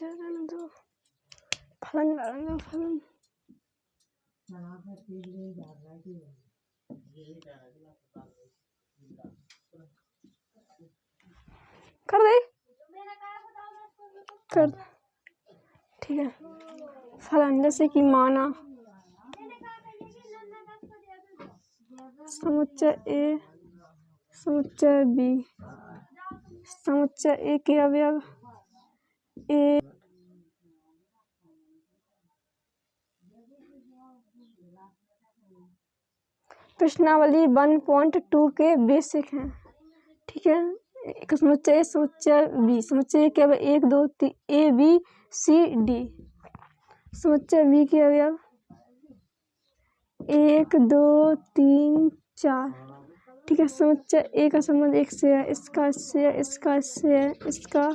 रहने दो, फलन फलन कर दे, कर, ठीक है। फलन जैसे कि माना समुच्चय ए समुच्चय बी, समुच्चय ए के अवयव ए प्रश्नावली 1.2 के बेसिक हैं, ठीक है। एक समुच्चय समुच्चय बी, समुच्चय के अवयव 1 2 3 ए बी सी डी, समुच्चय बी के अवयव 1 2 3 4, ठीक है। समुच्चय ए का संबंध 1 से है, इसका इससे है, इसका इससे है, इसका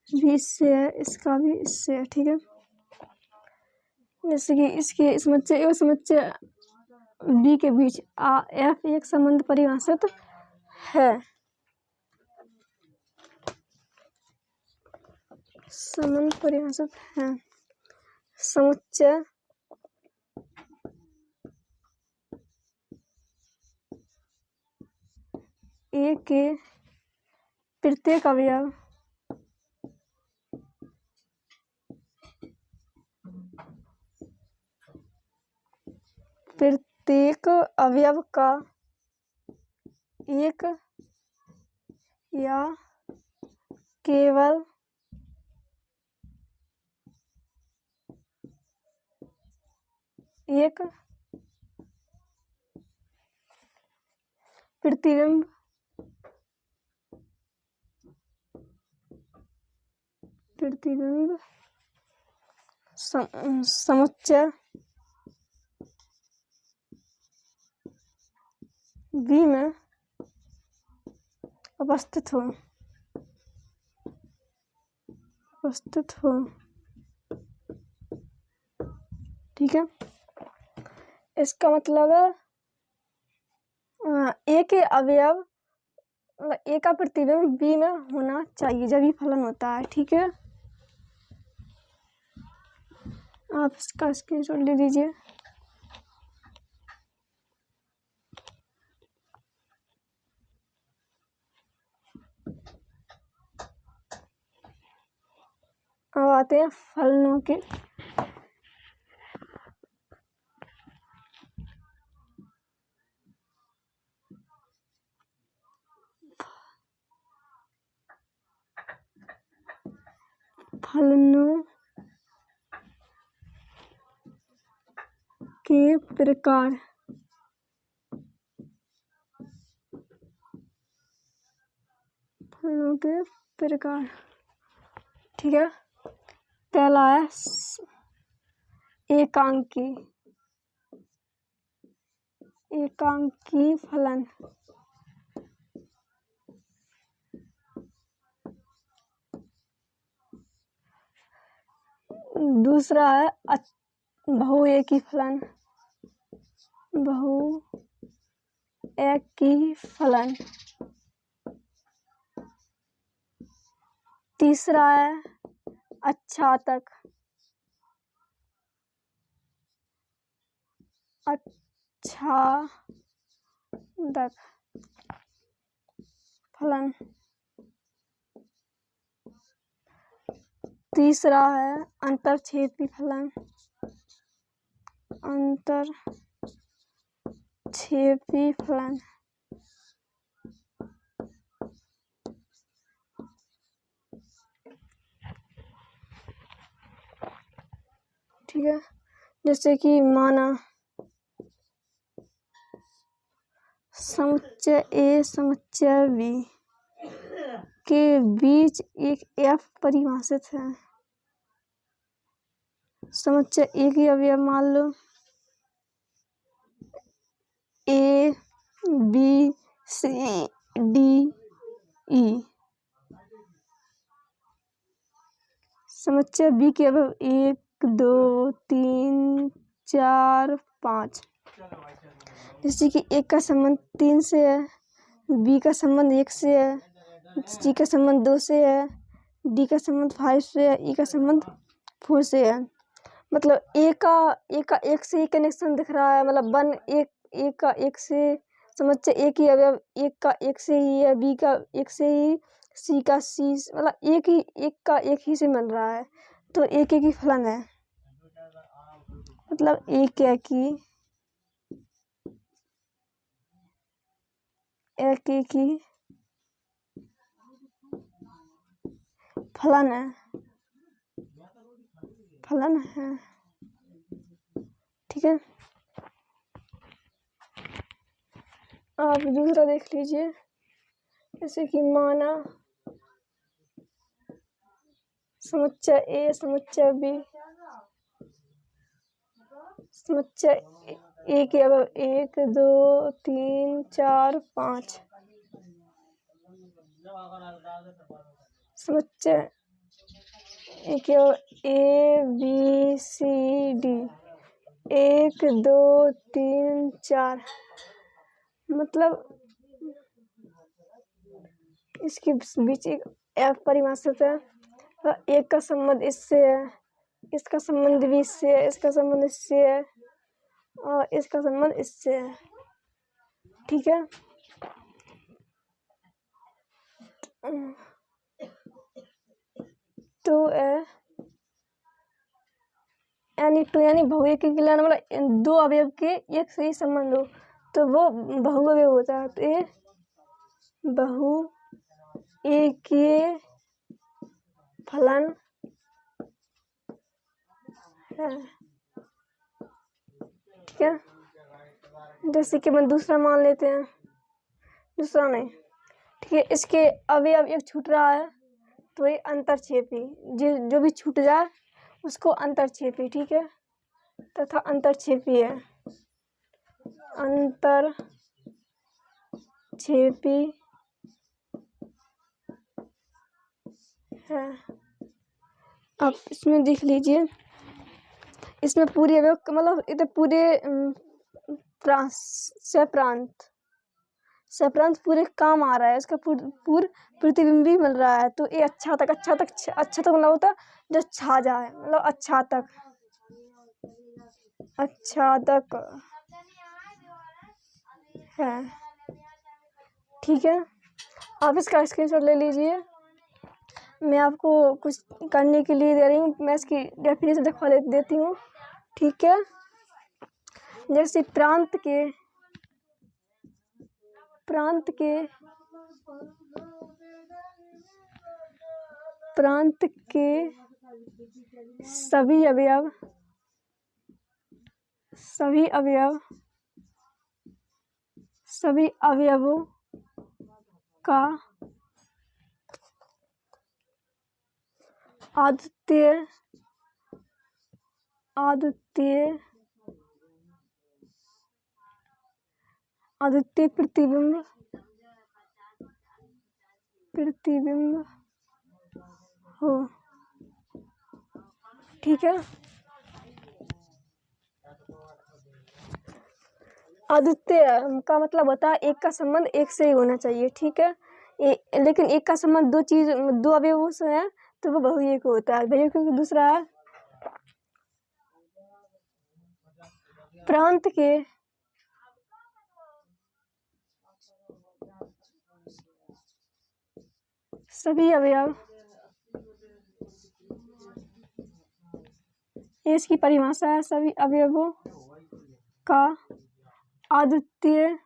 भी इससे है, इसका भी इससे है, ठीक है। जैसे कि इसके समुच्चय ए और समुच्चय बी के बीच एफ एक संबंध परिभाषित है, संबंध परिभाषित है। समुच्चय ए के प्रत्येक अवयव का एक या केवल एक प्रतिबिंब समुच्चय बी में उपस्थित हो, ठीक है। इसका मतलब ए के अवयव ए का प्रतिबिंब बी में होना चाहिए जब ये फलन होता है, ठीक है। आप इसका स्क्रीनशॉट ले लीजिए। अब आते हैं फलनों के प्रकार। फलनों के प्रकार, ठीक है। पहला है एकांकी फलन, दूसरा है बहुएकी फलन, तीसरा है अच्छातक फलन, तीसरा है अंतरक्षेपी फलन, ठीक है। जैसे कि माना समुच्चय ए समुच्चय बी के बीच एक एफ परिभाषित है। समुच्चय ए की अवयव मान लो A B C D E, समुच्चय बी के अवयव 1 2 3 4 5, जैसे कि एक का संबंध 3 से है, बी का संबंध 1 से है, सी का संबंध 2 से है, डी का संबंध 5 से है, ई का संबंध 4 से है। मतलब ए का एक से ही कनेक्शन दिख रहा है, मतलब वन एक का एक से समझ एक ही अवयव एक का एक से ही है, बी का एक से ही, सी का सी, मतलब एक का एक ही से मिल रहा है, तो एक ही फलन है। मतलब एक ही फलन है, ठीक है। आप दूसरा देख लीजिए, जैसे कि माना समुच्चय ए समुच्चय बी, समुच्चय ए के अब 1 2 3 4 5, समुच्चय ए के ए बी सी डी 1 2 3 4, मतलब इसके बीच एक एफ परिभाषित है। एक का संबंध इससे है, इसका संबंध भी इससे है, इसका संबंध इससे है और इसका संबंध इससे है, ठीक है। तो यानी बहुएक के लिए मतलब दो अवयव के एक से ही संबंध हो तो वो बहुअवयव होता है। तो ये बहुएकीय फलन है, ठीक है। जैसे कि मैं दूसरा मान लेते हैं, दूसरा नहीं, ठीक है। इसके अवयव एक छूट रहा है तो ये अंतरक्षेपी, जो भी छूट जाए उसको अंतरक्षेपी, ठीक है, तथा अंतरक्षेपी है, अंतरक्षेपी है। आप इसमें देख लीजिए, इसमें पूरे अवयव मतलब इधर पूरे सप्रांत पूरे काम आ रहा है, इसका पूर्व प्रतिबिंब भी मिल रहा है। तो ये अच्छा तक मतलब होता है जो छा जाए, मतलब अच्छा तक है, ठीक है। आप इसका स्क्रीनशॉट ले लीजिए, मैं आपको कुछ करने के लिए दे रही हूँ, मैं इसकी डेफिनेशन लिखवा देती हूँ, ठीक है। जैसे प्रांत के सभी अवयवों का अद्वितीय प्रतिबिंब हो, ठीक है। अद्वितीय का मतलब होता है एक का संबंध एक से ही होना चाहिए, ठीक है। लेकिन एक का संबंध दो अवयवों से है तो वो बहुएक होता है। क्योंकि दूसरा है प्रांत के सभी अवयव, इसकी परिभाषा है सभी अवयवों का अद्वितीय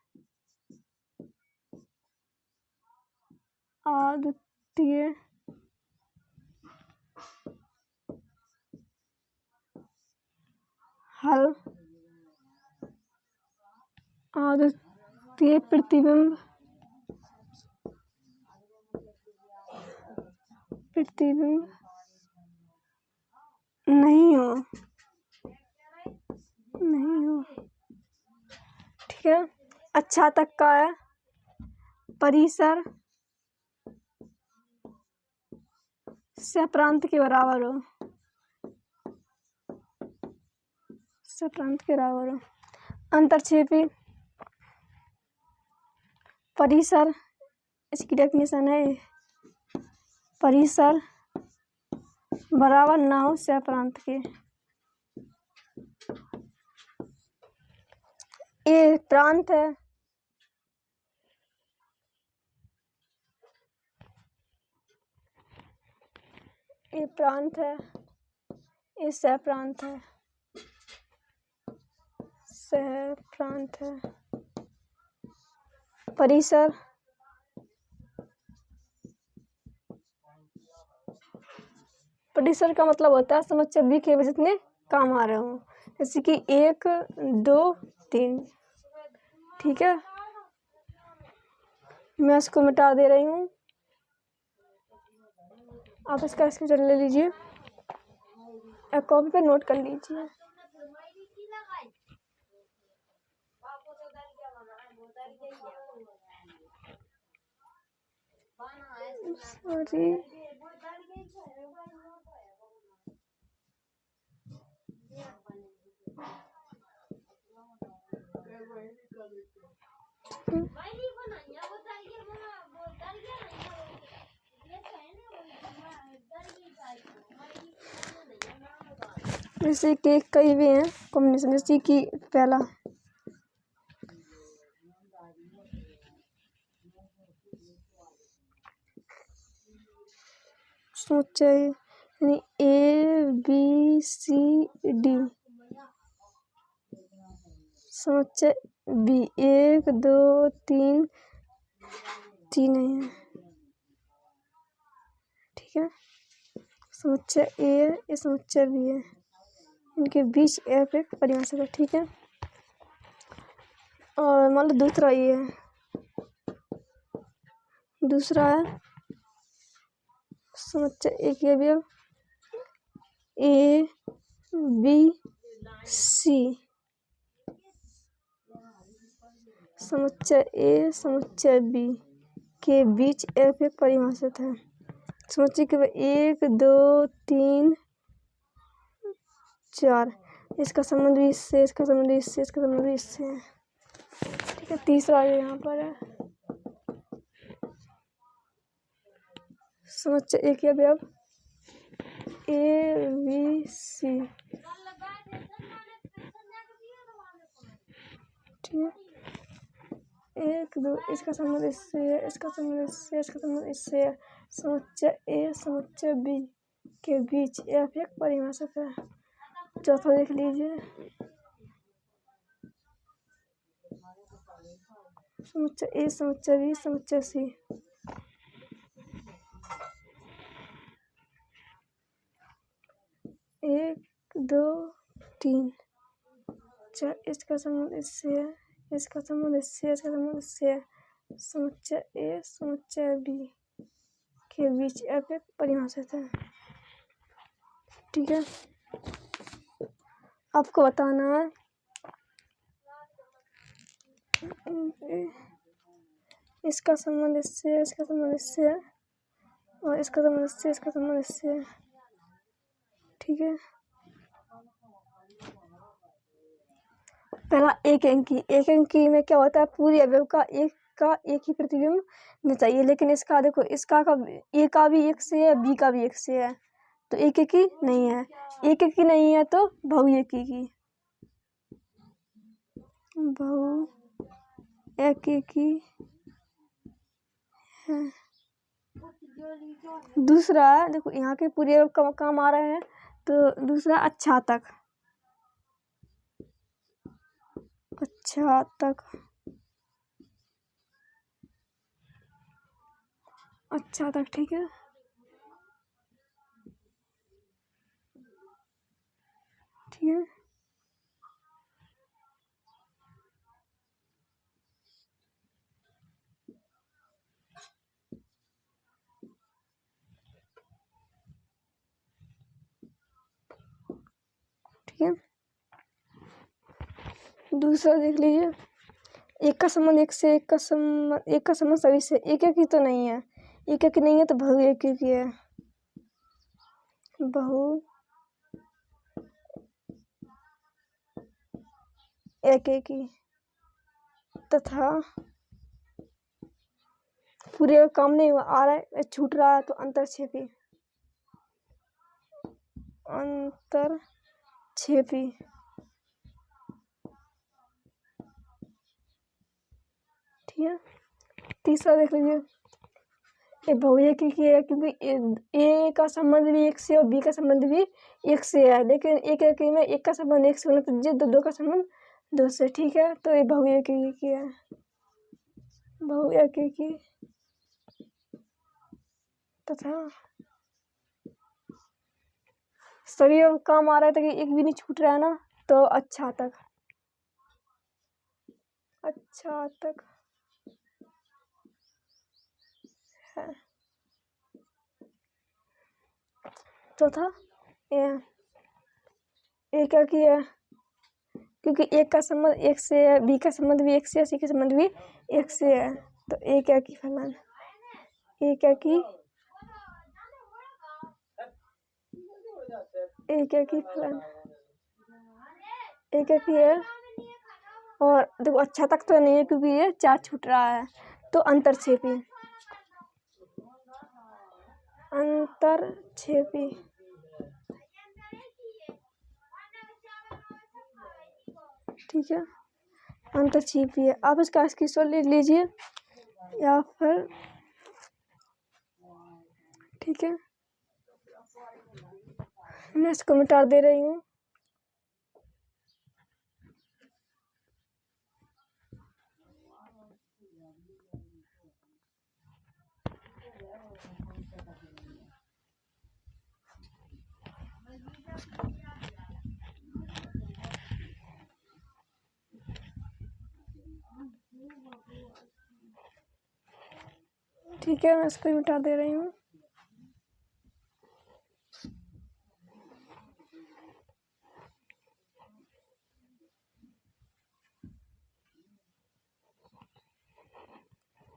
हल, अद्वितीय प्रतिबिंब नहीं हो, ठीक है। अच्छा तक का है परिसर सप्रांत के बराबर हो, अंतरक्षेपी परिसर, इसकी डेफिनेशन है परिसर बराबर ना हो सह प्रांत के। ये प्रांत है, ये प्रांत है, ये सह प्रांत है, सह प्रांत है। परिसर, परिसर का मतलब होता है समुच्चय बी के जितने काम आ रहे हो, जैसे कि 1 2 3। ठीक है, मैं इसको मिटा दे रही हूँ, आप इसका स्क्रीनशॉट ले लीजिए या कॉपी पे नोट कर लीजिए। सॉरी, जैसे कि कई भी हैं कॉम्बिनेशन, जैसे कि पहला समुच्चय यानी ABCD, समुच्चय B 1 2 3 3 नहीं है। ठीक है, समुच्चय A है, ये समुच्चय B है, इनके बीच F एक परिभाषा है। ठीक है, और मान लो दूसरा ये है, दूसरा है समुच्चय A की अवयव ABC, समुच्चय A समुच्चय B के बीच F एक परिभाषित है। समुच्चय के 1 2 3 4, इसका संबंध भी इससे, इसका संबंध भी इससे, इसका संबंध भी इससे है। ठीक है, तीसरा यहाँ पर है समुच्चय A की अवयव ABC। ठीक है, 1 2, इसका संबंध इससे है, इसका संबंध इससे, इसका संबंध इससे है। समुच्चय A समुच्चय B के बीच F एक परिभाषित है। चौथा देख लीजिए, समुच्चय A समुच्चय B समुच्चय C, 1 2 3 4, इसका संबंध इससे है, इसका संबंध इससे, इसका संबंध इससे है। समुच्चय A समुच्चय B के बीच F एक परिभाषित है। ठीक है, आपको बताना है इसका संबंध इससे, इसका संबंध इससे है, और इसका संबंध इससे, इसका संबंध इससे है। ठीक है, पहला एक अंकी में क्या होता है, पूरी अवयव का एक ही प्रतिबिंब होना चाहिए, लेकिन इसका देखो, इसका का A का भी 1 से है, B का भी 1 से है, तो एक ही नहीं है। एक ही नहीं है तो बहु एकी की, बहु एकी है। दूसरा देखो, यहाँ के पूरे अवयव काम आ रहे हैं, तो दूसरा अच्छा तक, अच्छा तक, अच्छा तक। ठीक है, ठीक है, ठीक है। दूसरा देख लीजिए, एक का संबंध एक से, एक का संबंध सभी से। एक ही तो नहीं है, एक ही नहीं है तो बहु एक ही है, बहु एक ही तथा पूरे काम नहीं हुआ, आ रहा है छूट रहा है तो अंतरक्षेपी, अंतरक्षेपी। ठीक है, तीसरा देख लीजिए, ये बहुएकी की है क्योंकि ए का संबंध भी एक से और बी का संबंध भी एक से है, लेकिन एक एक में एक का संबंध एक से होना तो दो का संबंध दो से। ठीक है, तो ये बहुएकी की है, बहुएकी की तथा सभी काम आ रहा है, तो एक भी नहीं छूट रहा है ना, तो अच्छा तक है। चौथा ए क्या की है क्योंकि एक का संबंध एक से है, बी का संबंध भी एक से है, सी का संबंध भी एक से है, तो ए क्या की फलन, ए क्या की फलन, ए क्या की है। और देखो अच्छा तक तो नहीं है क्योंकि ये चार छूट रहा है, तो अंतरक्षेपी, अंतरक्षेपी। ठीक है, अंतरक्षेपी है। आप इसका स्क्रीनशॉट ले लीजिए या फिर, ठीक है, मैं इसको मिटा दे रही हूँ। ठीक है, मैं इसको मिटा दे रही हूँ।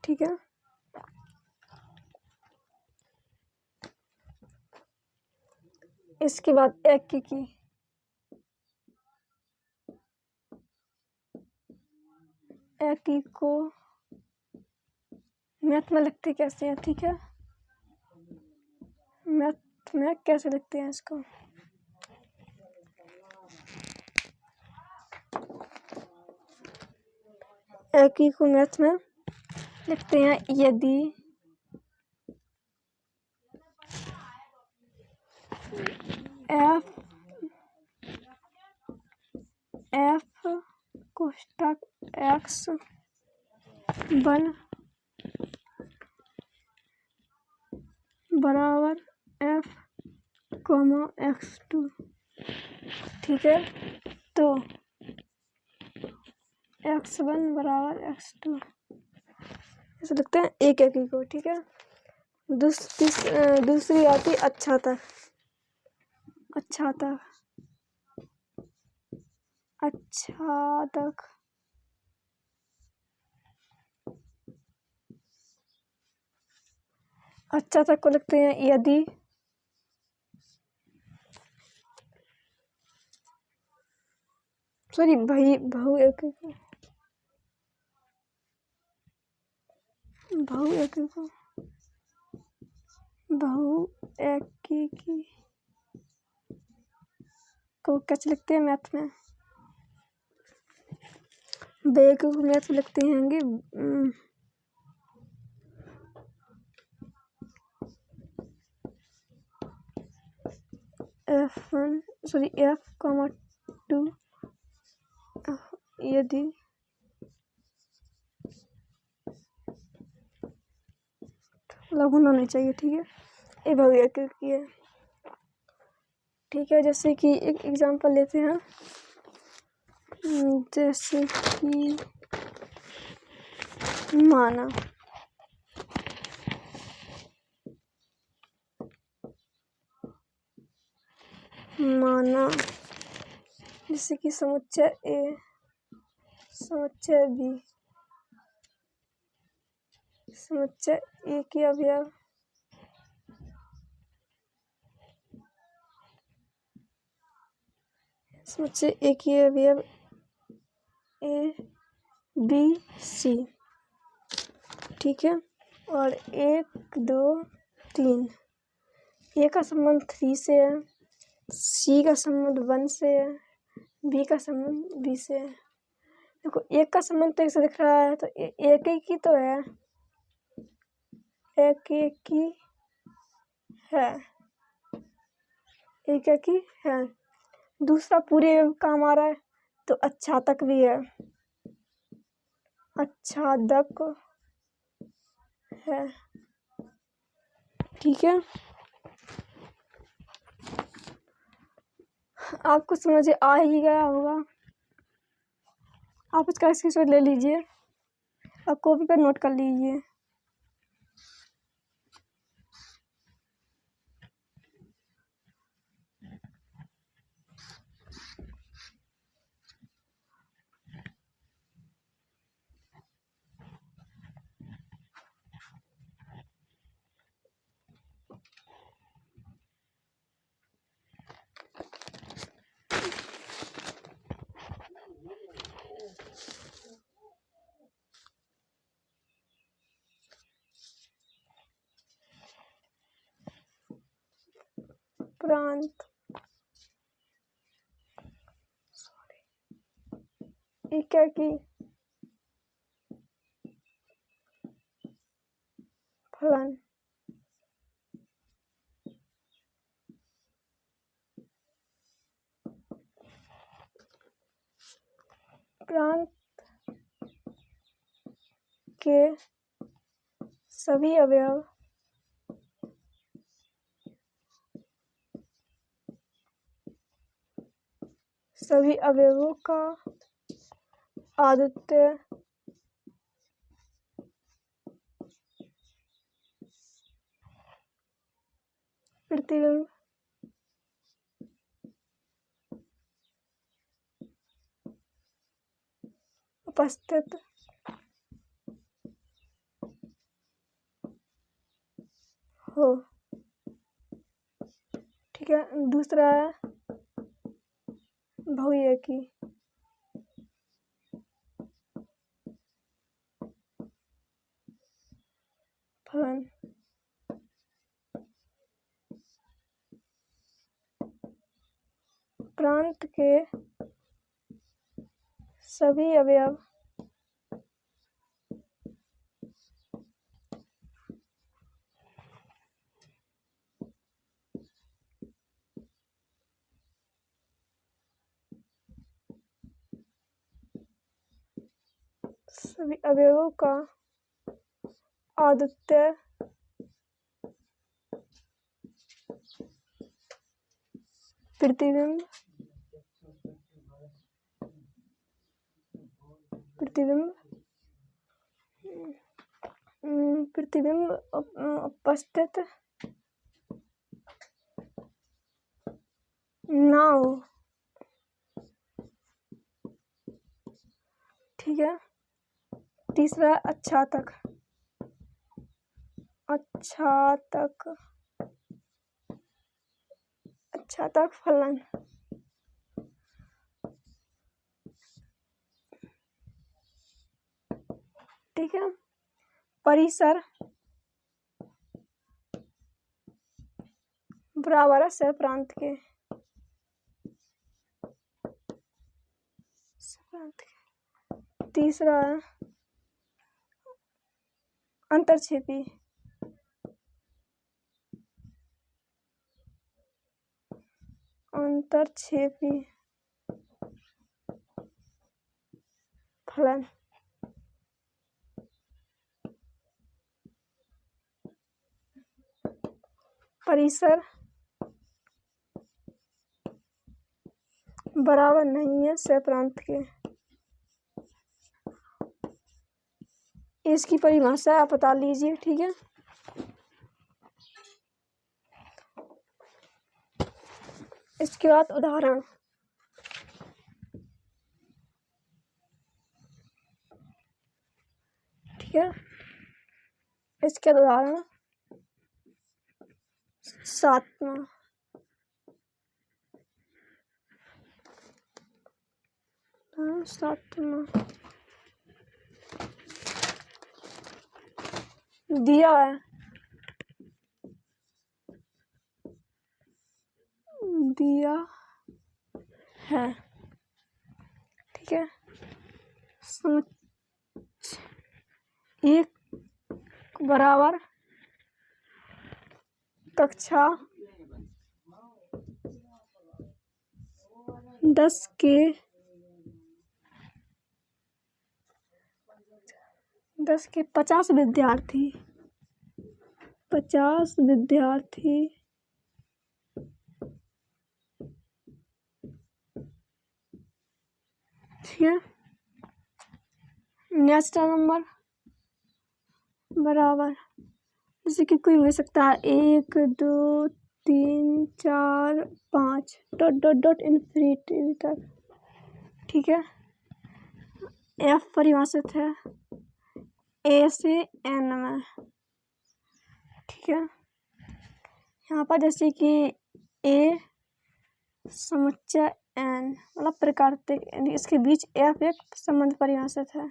ठीक है, इसके बाद एक की को मैथ में लिखते कैसे हैं। ठीक है, मैथ में कैसे लिखते हैं इसको, एक ही को मैथ में लिखते हैं यदि एफ कोष्टक एक्स वन बराबर एफ कॉमा एक्स टू। ठीक है, तो एक्स वन बराबर एक्स टू ऐसे लिखते हैं एक ही को। ठीक है, दूसरी आती अच्छा तक, अच्छा तक अच्छा तक को लिखते हैं यदि सॉरी भाई बहु एक को कैसे लिखते हैं मैथ में, बेक को मैथ में लिखते हैं एफ कॉमा टू यदि लगुन होनी चाहिए। ठीक है, ये भव्य की है। ठीक है, जैसे कि एक एग्जांपल लेते हैं, जैसे कि माना जैसे कि समुच्चय ए समुच्चय बी, समुच्चय ए की अवयव समुच्चय ए की अवयव ए बी सी। ठीक है, और 1 2 3 ए का संबंध 3 से है, सी का संबंध 1 से है, बी का संबंध बी से है। देखो एक का संबंध तो एक से दिख रहा है, तो एक एक ही तो है, एक एक ही है, एक एक ही है। दूसरा पूरे काम आ रहा है, तो अच्छादक भी है, अच्छादक है, ठीक है। आपको समझ आ ही गया होगा। आप इसका स्क्रीनशॉट ले लीजिए और कॉपी पर नोट कर लीजिए। प्रांत एकाकी फलन प्रांत के सभी अवयव सभी अवयवों का आदित्य प्रतिबिंब उपस्थित हो, ठीक है। दूसरा है बहुएकी फलन प्रांत के सभी अवयव सभी अवयवों का आदित्य प्रतिबिंब प्रतिबिंब प्रतिबिंब उपस्थित ना हो, ठीक है। तीसरा अच्छादक अच्छादक अच्छादक फलन ठीक है। परिसर बराबर है सह प्रांत के तीसरा है अंतरछेपी अंतरछेपी फलन परिसर बराबर नहीं है सह प्रांत के। इसकी परिभाषा आप बता लीजिए, ठीक है। इसके बाद उदाहरण, ठीक है। इसके उदाहरण 7वां दिया है दिया है। ठीक है, एक बराबर कक्षा 10 के 50 विद्यार्थी ठीक है, नेचुरल नंबर बराबर जैसे कि कोई हो सकता है 1 2 3 4 5 डॉट डॉट डॉट इन्फिनिटी तक। ठीक है, एफ परिभाषित है ए से एन में। ठीक है, यहाँ पर जैसे कि ए समुच्चय एन मतलब प्राकृतिक, इसके बीच एफ एक संबंध परिभाषित है।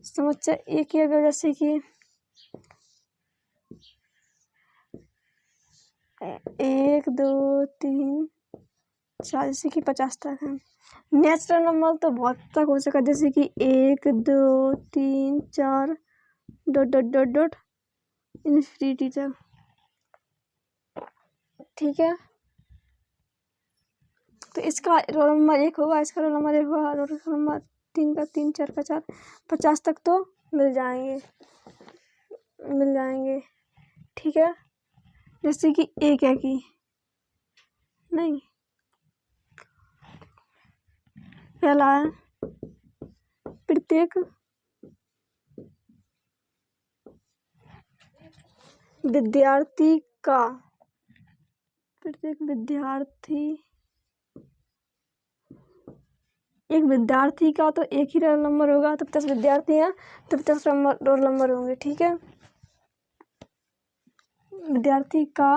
समुच्चय ए की अगर जैसे कि 1 2 3 4 जैसे कि 50 तक है। नेचुरल नंबर तो बहुत तक हो सका, जैसे कि 1 2 3 4 dot dot dot dot infinity तक। ठीक है, तो इसका रोल नंबर 1 होगा, इसका रोल नंबर 1 होगा, रोल नंबर 3 का 3 4 का 4 50 तक तो मिल जाएंगे। ठीक है, जैसे कि ए क्या की नहीं, पहला है प्रत्येक विद्यार्थी का एक विद्यार्थी का तो एक ही रोल नंबर होगा, तो 50 विद्यार्थी हैं तो 50 रोल नंबर होंगे। ठीक है, विद्यार्थी का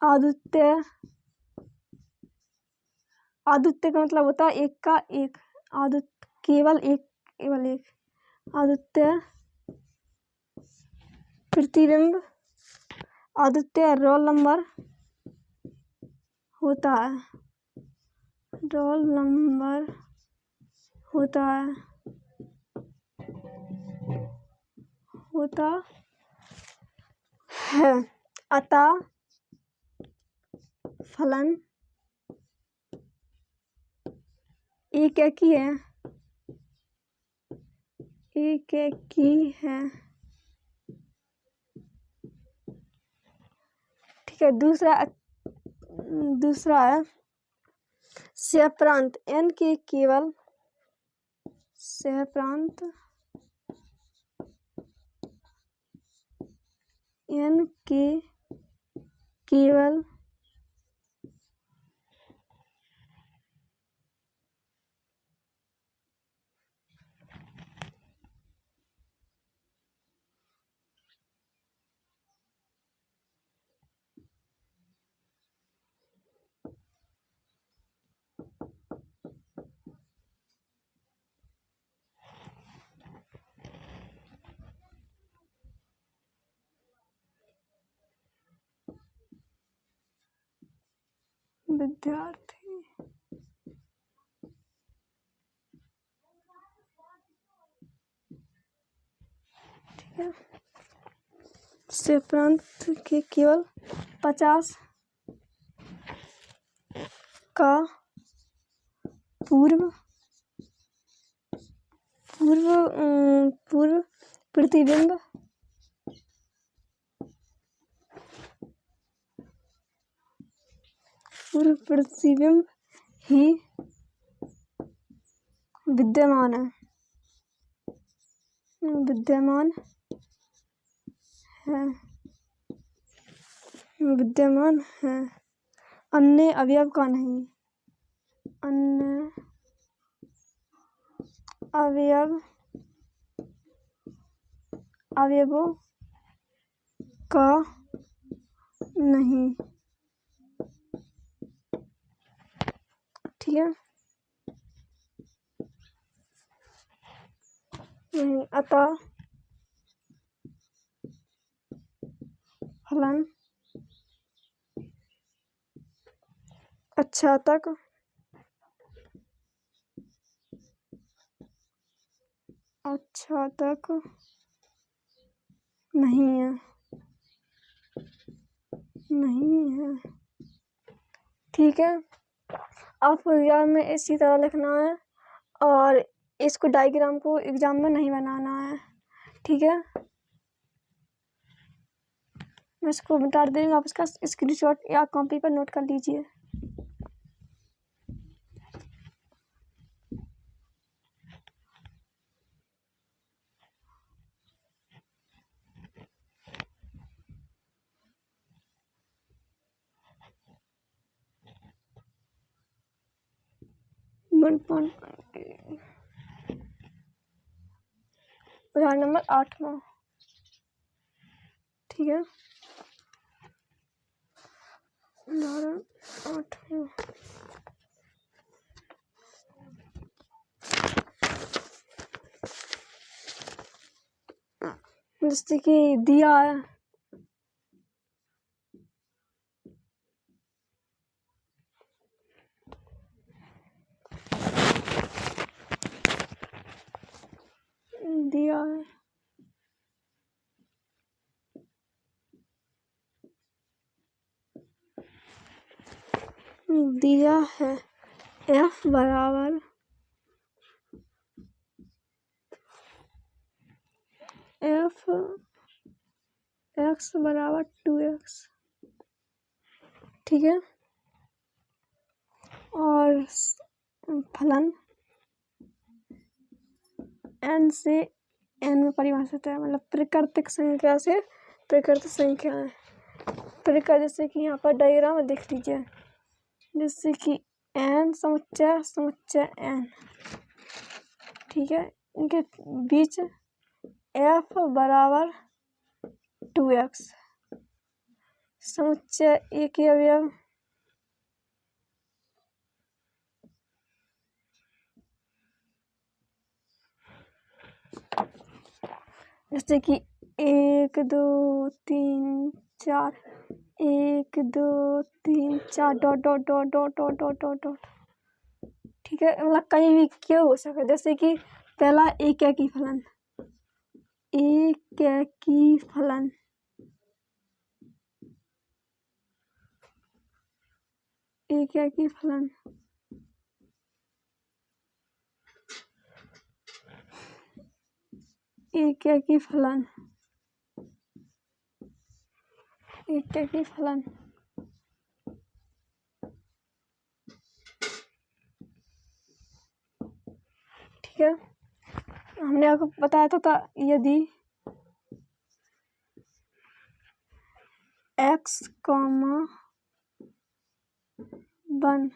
आदित्य का मतलब होता है एक का एक, केवल एक आदित्य प्रतिबिंब आदित्य रोल नंबर होता है, अतः फलन एक ही है। ठीक है, दूसरा है सहप्रांत एन के केवल विद्यार्थी। ठीक है, सहप्रांत के केवल 50 का पूर्व प्रतिबिंब ही विद्यमान है, अन्य अवयव का नहीं। अवयवों का नहीं। ठीक है, अतः फलन अच्छा तक नहीं है, ठीक है। आपको एग्जाम में इसी तरह लिखना है और इसको डायग्राम को एग्जाम में नहीं बनाना है, ठीक है। मैं इसको बता दे दूँगा, आप इसका स्क्रीनशॉट या कॉपी पर नोट कर लीजिए। उदाहरण नंबर 8वां, ठीक है। उदाहरण 8वां, जैसे कि दिया है दिया है f बराबर x बराबर 2x, ठीक है। और फलन n से n में परिभाषित है, मतलब प्राकृतिक संख्या से प्राकृतिक संख्या है। प्रकार जैसे कि यहाँ पर डायग्राम देख लीजिए, जैसे कि n समुच्चय n, ठीक है। इनके बीच f बराबर 2x, समुच्चय एक ही अवयव जैसे कि 1 2 3 4, 1 2 3 4 dot dot dot dot dot dot dot dot, ठीक है। मतलब कहीं भी क्यों हो सके, जैसे कि पहला एकैकी फलन, एकैकी फलन, एकैकी फलन, एकैकी फलन, एकैकी फलन, ठीक है। हमने आपको बताया था यदि x, 1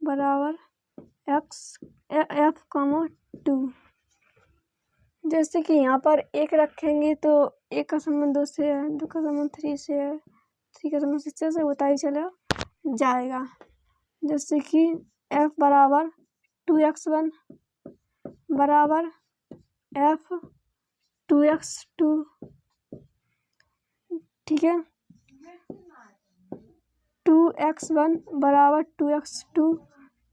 बराबर f, 2, जैसे कि यहाँ पर एक रखेंगे तो एक का संबंध 2 से है, 2 का संबंध 3 से है, 3 का संबंध 6 से होता ही चला जाएगा। जैसे कि f बराबर 2x1 बराबर f 2x2, ठीक है। 2x1 बराबर 2x2,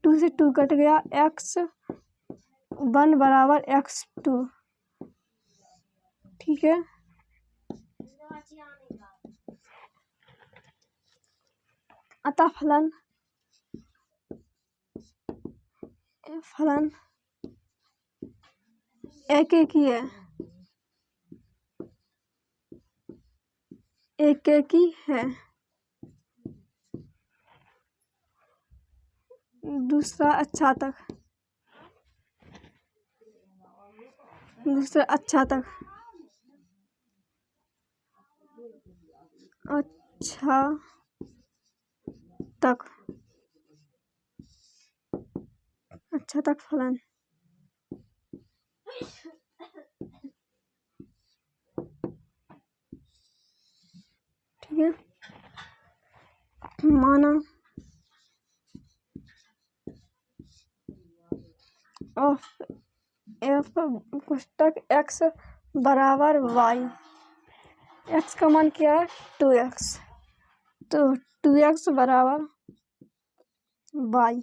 2 से 2 कट गया, x1 बराबर x2, ठीक है। अतः फलन एकैकी है, एकैकी है। दूसरा अच्छा तक, अच्छा तक, अच्छा तक, अच्छा तक फलन, ठीक है। माना f पुस्तक x बराबर y, x का मान क्या है 2x, तो 2x बराबर वाई।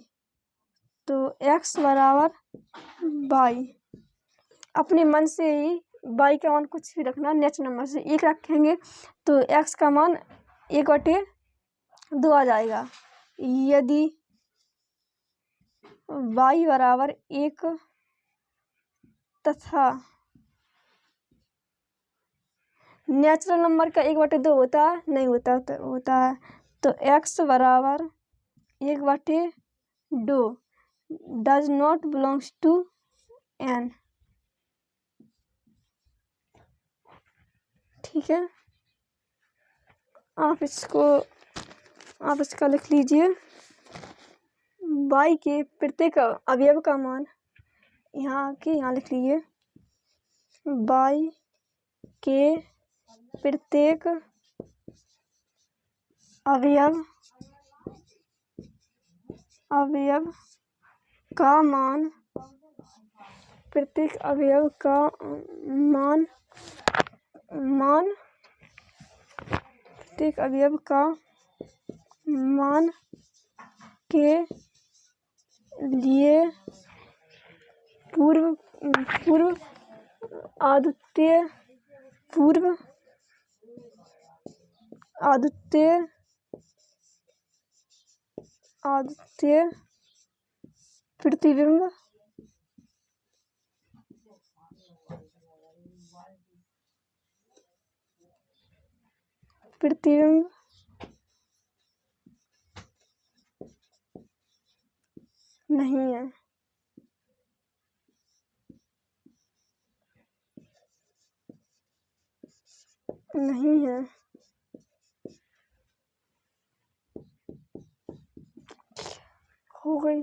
तो x बराबर वाई। अपने मन से ही वाई का मान कुछ भी रखना, नेचुरल नंबर से 1 रखेंगे तो x का मान 1/2 आ जाएगा। यदि y बराबर 1 तथा नेचुरल नंबर का 1/2 होता है, नहीं होता तो होता है। तो x बराबर 1/2 does not belongs to n। ठीक है, आप इसका लिख लीजिए। y के प्रत्येक अवयव का मान यहाँ लिख लीजिए। y के प्रत्येक अवयव का मान, प्रत्येक अवयव का मान प्रत्येक अवयव का मान के लिए पूर्व आद्वितीय प्रतिबिंब नहीं है। हो गई।